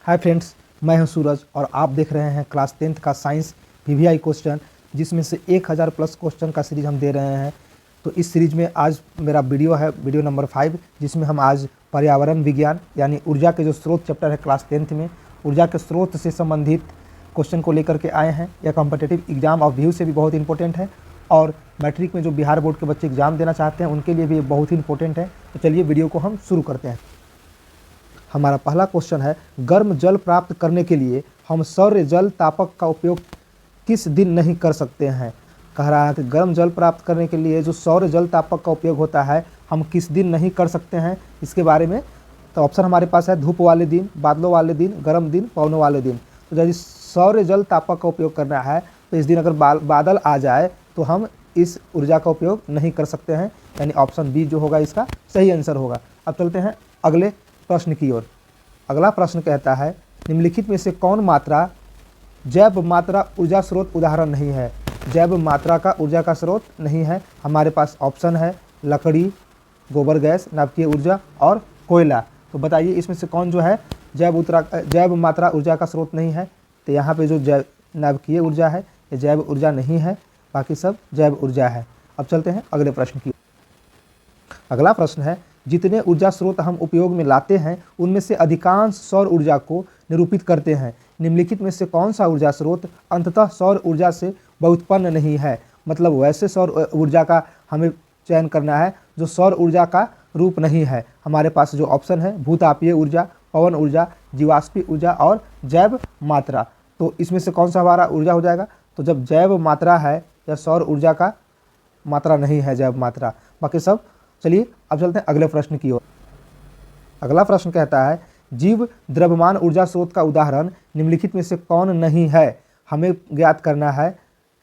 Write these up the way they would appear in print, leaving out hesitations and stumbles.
Hi friends, मैं हूं सूरज और आप देख रहे हैं क्लास 10th का साइंस वीवीआई क्वेश्चन, जिसमें से 1000 प्लस क्वेश्चन का सीरीज हम दे रहे हैं। तो इस सीरीज में आज मेरा वीडियो है, वीडियो नंबर 5, जिसमें हम आज पर्यावरण विज्ञान यानी ऊर्जा के जो स्रोत चैप्टर है क्लास 10th में, ऊर्जा के स्रोत से संबंधित क्वेश्चन को लेकर के आए हैं। यह कॉम्पिटिटिव एग्जाम ऑफ व्यू से भी बहुत इंपॉर्टेंट है और मैट्रिक में जो बिहार बोर्ड के बच्चे एग्जाम देना चाहते हैं उनके लिए भी बहुत ही इंपॉर्टेंट है। तो चलिए वीडियो को हम शुरू करते हैं। हमारा पहला क्वेश्चन है, गर्म जल प्राप्त करने के लिए हम सौर जल तापक का उपयोग किस दिन नहीं कर सकते हैं। कह रहा है कि गर्म जल प्राप्त करने के लिए जो सौर जल तापक का उपयोग होता है हम किस दिन नहीं कर सकते हैं, इसके बारे में। तो ऑप्शन हमारे पास है धूप वाले दिन, बादलों वाले दिन, गर्म दिन, पवनों वाले दिन। तो यदि सौर जल तापक का उपयोग करना है तो इस दिन अगर बादल आ जाए तो हम इस ऊर्जा का उपयोग नहीं कर सकते हैं, यानी ऑप्शन बी जो होगा इसका सही आंसर होगा। अब चलते हैं अगले प्रश्न की ओर। अगला प्रश्न कहता है, निम्नलिखित में से कौन मात्रा जैव मात्रा ऊर्जा स्रोत उदाहरण नहीं है। जैव मात्रा का ऊर्जा का स्रोत नहीं है। हमारे पास ऑप्शन है लकड़ी, गोबर गैस, नाभिकीय ऊर्जा और कोयला। तो बताइए इसमें से कौन जो है जैव मात्रा ऊर्जा का स्रोत नहीं है। तो यहाँ पे जो नाभिकीय ऊर्जा है ये जैव ऊर्जा नहीं है, बाकी सब जैव ऊर्जा है। अब चलते हैं अगले प्रश्न की। अगला प्रश्न है, जितने ऊर्जा स्रोत हम उपयोग में लाते हैं उनमें से अधिकांश सौर ऊर्जा को निरूपित करते हैं। निम्नलिखित में से कौन सा ऊर्जा स्रोत अंततः सौर ऊर्जा से व्युत्पन्न नहीं है। मतलब वैसे सौर ऊर्जा का हमें चयन करना है जो सौर ऊर्जा का रूप नहीं है। हमारे पास जो ऑप्शन है भूतापीय ऊर्जा, पवन ऊर्जा, जीवाश्मीय ऊर्जा और जैव मात्रा। तो इसमें से कौन सा हमारा ऊर्जा हो जाएगा। तो जब जैव मात्रा है या सौर ऊर्जा का मात्रा नहीं है जैव मात्रा, बाकी सब। चलिए अब चलते हैं अगले प्रश्न की ओर। अगला प्रश्न कहता है, जीव द्रव्यमान ऊर्जा स्रोत का उदाहरण निम्नलिखित में से कौन नहीं है। हमें ज्ञात करना है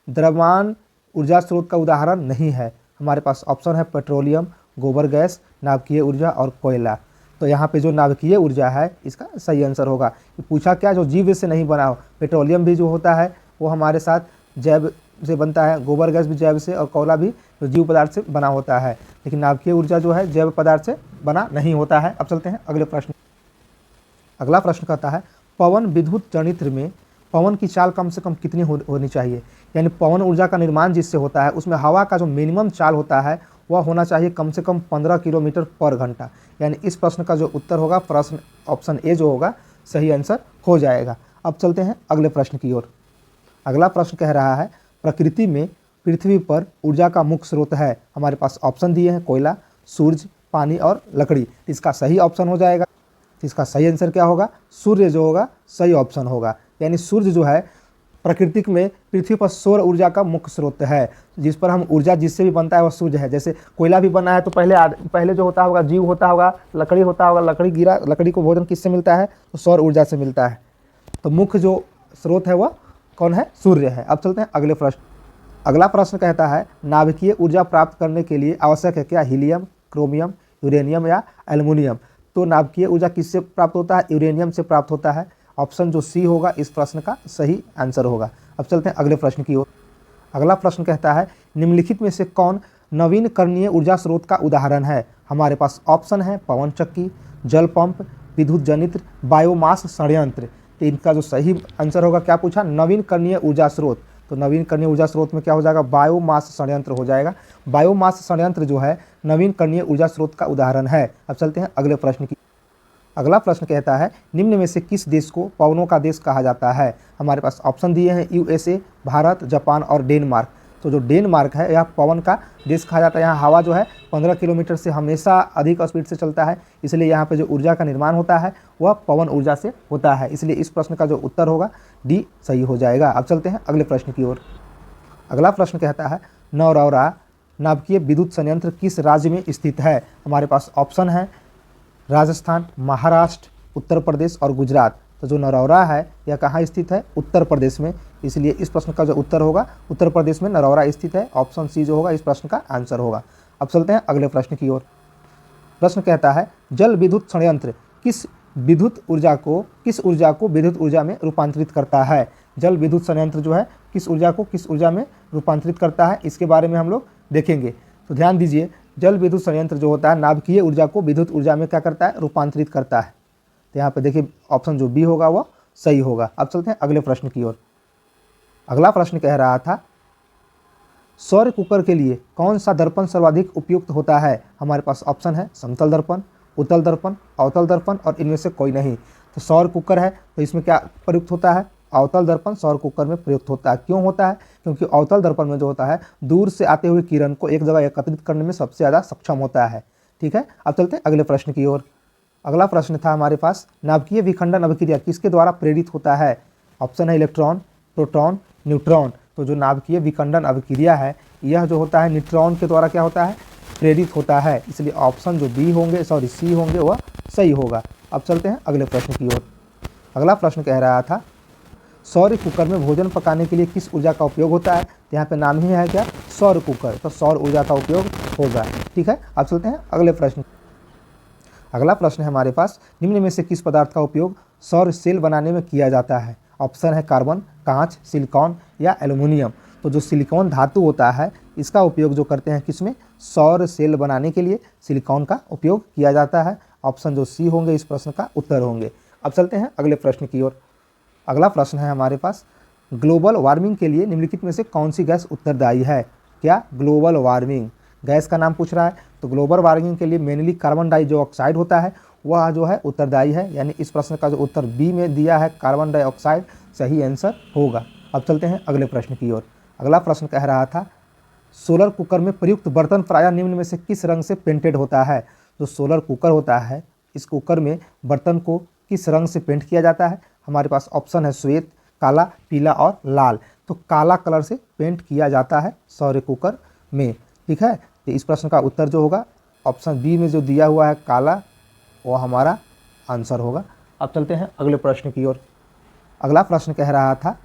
द्रव्यमान ऊर्जा स्रोत का उदाहरण नहीं है। हमारे पास ऑप्शन है पेट्रोलियम, गोबर गैस, नाभिकीय ऊर्जा और कोयला। तो यहाँ पे जो नाभिकीय ऊर्जा है इसका सही आंसर होगा। पूछा क्या, जो जीव से नहीं बना हो। पेट्रोलियम भी जो होता है वो हमारे साथ जैव से बनता है, गोबर गैस भी जैव से और कोयला भी जो जीव पदार्थ से बना होता है, लेकिन नाभिकीय ऊर्जा जो है जैव पदार्थ से बना नहीं होता है। अब चलते हैं अगले प्रश्न। अगला प्रश्न कहता है, पवन विद्युत जनित्र में पवन की चाल कम से कम कितनी होनी चाहिए। यानी पवन ऊर्जा का निर्माण जिससे होता है उसमें हवा का जो मिनिमम चाल होता है वह होना चाहिए कम से कम 15 किलोमीटर पर घंटा। यानी इस प्रश्न का जो उत्तर होगा प्रश्न ऑप्शन ए जो होगा सही आंसर हो जाएगा। अब चलते हैं अगले प्रश्न की ओर। अगला प्रश्न कह रहा है, प्रकृति में पृथ्वी पर ऊर्जा का मुख्य स्रोत है। हमारे पास ऑप्शन दिए हैं कोयला, सूर्य, पानी और लकड़ी। इसका सही ऑप्शन हो जाएगा। इसका सही आंसर क्या होगा, सूर्य जो होगा सही ऑप्शन होगा। यानी सूर्य जो है प्रकृति में पृथ्वी पर सौर ऊर्जा का मुख्य स्रोत है, जिस पर हम ऊर्जा जिससे भी बनता है वह सूर्य है। जैसे कोयला भी बना है तो पहले जो होता होगा जीव होता होगा, लकड़ी होता होगा, लकड़ी को भोजन किससे मिलता है तो सौर ऊर्जा से मिलता है। तो मुख्य जो स्रोत है वह कौन है, सूर्य है। अब चलते हैं अगले प्रश्न। अगला प्रश्न कहता है, नाभिकीय ऊर्जा प्राप्त करने के लिए आवश्यक है क्या, हीलियम, क्रोमियम, यूरेनियम या एल्युमिनियम। तो नाभिकीय ऊर्जा किससे प्राप्त होता है, यूरेनियम से प्राप्त होता है। ऑप्शन जो सी होगा इस प्रश्न का सही आंसर होगा। अब चलते हैं अगले प्रश्न की ओर। अगला प्रश्न कहता है, निम्नलिखित में से कौन नवीनकरणीय ऊर्जा स्रोत का उदाहरण है। हमारे पास ऑप्शन है पवन चक्की, जल पंप, विद्युत जनित्र, बायोमास संयंत्र। तो इनका जो सही आंसर होगा, क्या पूछा, नवीनकरणीय ऊर्जा स्रोत। तो नवीनकरणीय ऊर्जा स्रोत में क्या हो जाएगा, बायोमास संयंत्र हो जाएगा। बायोमास संयंत्र जो है नवीनकरणीय ऊर्जा स्रोत का उदाहरण है। अब चलते हैं अगले प्रश्न की। अगला प्रश्न कहता है, निम्न में से किस देश को पवनों का देश कहा जाता है। हमारे पास ऑप्शन दिए हैं यूएसए, भारत, जापान और डेनमार्क। तो जो डेनमार्क है यह पवन का देश कहा जाता है। यहाँ हवा जो है 15 किलोमीटर से हमेशा अधिक स्पीड से चलता है, इसलिए यहाँ पे जो ऊर्जा का निर्माण होता है वह पवन ऊर्जा से होता है। इसलिए इस प्रश्न का जो उत्तर होगा डी सही हो जाएगा। अब चलते हैं अगले प्रश्न की ओर। अगला प्रश्न कहता है, नौरौरा नाभिकीय विद्युत संयंत्र किस राज्य में स्थित है। हमारे पास ऑप्शन है राजस्थान, महाराष्ट्र, उत्तर प्रदेश और गुजरात। तो जो नरौरा है यह कहाँ स्थित है, उत्तर प्रदेश में। इसलिए इस प्रश्न का जो उत्तर होगा उत्तर प्रदेश में नरौरा स्थित है। ऑप्शन सी जो होगा इस प्रश्न का आंसर होगा। अब चलते हैं अगले प्रश्न की ओर। प्रश्न कहता है, जल विद्युत संयंत्र किस ऊर्जा को विद्युत ऊर्जा में रूपांतरित करता है। जल विद्युत संयंत्र जो है किस ऊर्जा में रूपांतरित करता है, इसके बारे में हम लोग देखेंगे। तो ध्यान दीजिए, जल विद्युत संयंत्र जो होता है नाभिकीय ऊर्जा को विद्युत ऊर्जा में क्या करता है, रूपांतरित करता है। तो यहाँ पे देखिए ऑप्शन जो बी होगा वह सही होगा। अब चलते हैं अगले प्रश्न की ओर। अगला प्रश्न कह रहा था सौर कुकर के लिए कौन सा दर्पण सर्वाधिक उपयुक्त होता है। हमारे पास ऑप्शन है समतल दर्पण, उत्तल दर्पण, अवतल दर्पण और इनमें से कोई नहीं। तो सौर कुकर है तो इसमें क्या प्रयुक्त होता है, अवतल दर्पण सौर कुकर में प्रयुक्त होता है। क्यों होता है, क्योंकि अवतल दर्पण में जो होता है दूर से आते हुए किरण को एक जगह एकत्रित करने में सबसे ज़्यादा सक्षम होता है। ठीक है, अब चलते हैं अगले प्रश्न की ओर। अगला प्रश्न था हमारे पास नाभिकीय विखंडन अभिक्रिया किसके द्वारा प्रेरित होता है। ऑप्शन है इलेक्ट्रॉन, प्रोटॉन, न्यूट्रॉन। तो जो नाभिकीय विखंडन अभिक्रिया है यह जो होता है न्यूट्रॉन के द्वारा क्या होता है, प्रेरित होता है। इसलिए ऑप्शन जो बी होंगे सी होंगे वह सही होगा। अब चलते हैं अगले प्रश्न की ओर। अगला प्रश्न कह रहा था सौर कुकर में भोजन पकाने के लिए किस ऊर्जा का उपयोग होता है। तो यहाँ पे नाम ही है क्या, सौर कुकर, तो सौर ऊर्जा का उपयोग होगा। ठीक है, अब चलते हैं अगले प्रश्न। अगला प्रश्न है हमारे पास निम्न में से किस पदार्थ का उपयोग सौर सेल बनाने में किया जाता है। ऑप्शन है कार्बन, कांच, सिलिकॉन या एल्युमिनियम। तो जो सिलिकॉन धातु होता है इसका उपयोग जो करते हैं किसमें, सौर सेल बनाने के लिए सिलिकॉन का उपयोग किया जाता है। ऑप्शन जो सी होंगे इस प्रश्न का उत्तर होंगे। अब चलते हैं अगले प्रश्न की ओर। अगला प्रश्न है हमारे पास ग्लोबल वार्मिंग के लिए निम्नलिखित में से कौन सी गैस उत्तरदायी है। क्या, ग्लोबल वार्मिंग गैस का नाम पूछ रहा है। तो ग्लोबल वार्मिंग के लिए मेनली कार्बन डाइऑक्साइड होता है वह जो है उत्तरदायी है। यानी इस प्रश्न का जो उत्तर बी में दिया है कार्बन डाइऑक्साइड सही आंसर होगा। अब चलते हैं अगले प्रश्न की ओर। अगला प्रश्न कह रहा था सोलर कुकर में प्रयुक्त बर्तन प्रायः निम्न में से किस रंग से पेंटेड होता है। जो सोलर कुकर होता है इस कुकर में बर्तन को किस रंग से पेंट किया जाता है। हमारे पास ऑप्शन है श्वेत, काला, पीला और लाल। तो काला कलर से पेंट किया जाता है सौर कुकर में। ठीक है, तो इस प्रश्न का उत्तर जो होगा ऑप्शन बी में जो दिया हुआ है काला वो हमारा आंसर होगा। अब चलते हैं अगले प्रश्न की ओर। अगला प्रश्न कह रहा था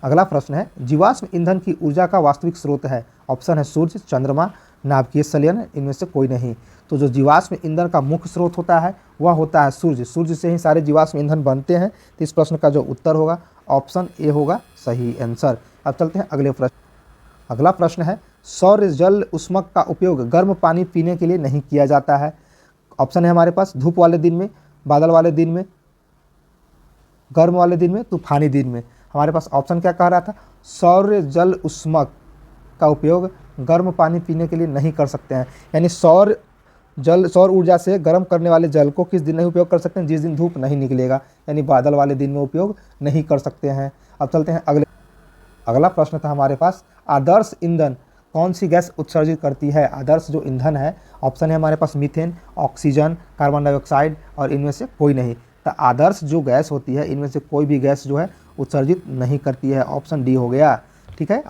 अगला प्रश्न है जीवाश्म ईंधन की ऊर्जा का वास्तविक स्रोत है। ऑप्शन है सूर्य, चंद्रमा, नाभिकीय संलयन, इनमें से कोई नहीं। तो जो जीवाश्म ईंधन का मुख्य स्रोत होता है वह होता है सूर्य। सूर्य से ही सारे जीवाश्म ईंधन बनते हैं। तो इस प्रश्न का जो उत्तर होगा ऑप्शन ए होगा सही आंसर। अब चलते हैं अगले प्रश्न। अगला प्रश्न है सौर जल उष्मक का उपयोग गर्म पानी पीने के लिए नहीं किया जाता है। ऑप्शन है हमारे पास धूप वाले दिन में, बादल वाले दिन में, गर्म वाले दिन में, तूफानी दिन में। हमारे पास ऑप्शन क्या कह रहा था, सौर जल उष्मक का उपयोग गर्म पानी पीने के लिए नहीं कर सकते हैं। यानी सौर ऊर्जा से गर्म करने वाले जल को किस दिन नहीं उपयोग कर सकते हैं, जिस दिन धूप नहीं निकलेगा, यानी बादल वाले दिन में उपयोग नहीं कर सकते हैं। अब चलते हैं अगला प्रश्न था हमारे पास आदर्श ईंधन कौन सी गैस उत्सर्जित करती है। आदर्श जो ईंधन है ऑप्शन है हमारे पास मीथेन, ऑक्सीजन, कार्बन डाइऑक्साइड और इनमें से कोई नहीं। तो आदर्श जो गैस होती है इनमें से कोई भी गैस जो है उत्सर्जित नहीं करती है। ऑप्शन डी हो गया। ठीक है।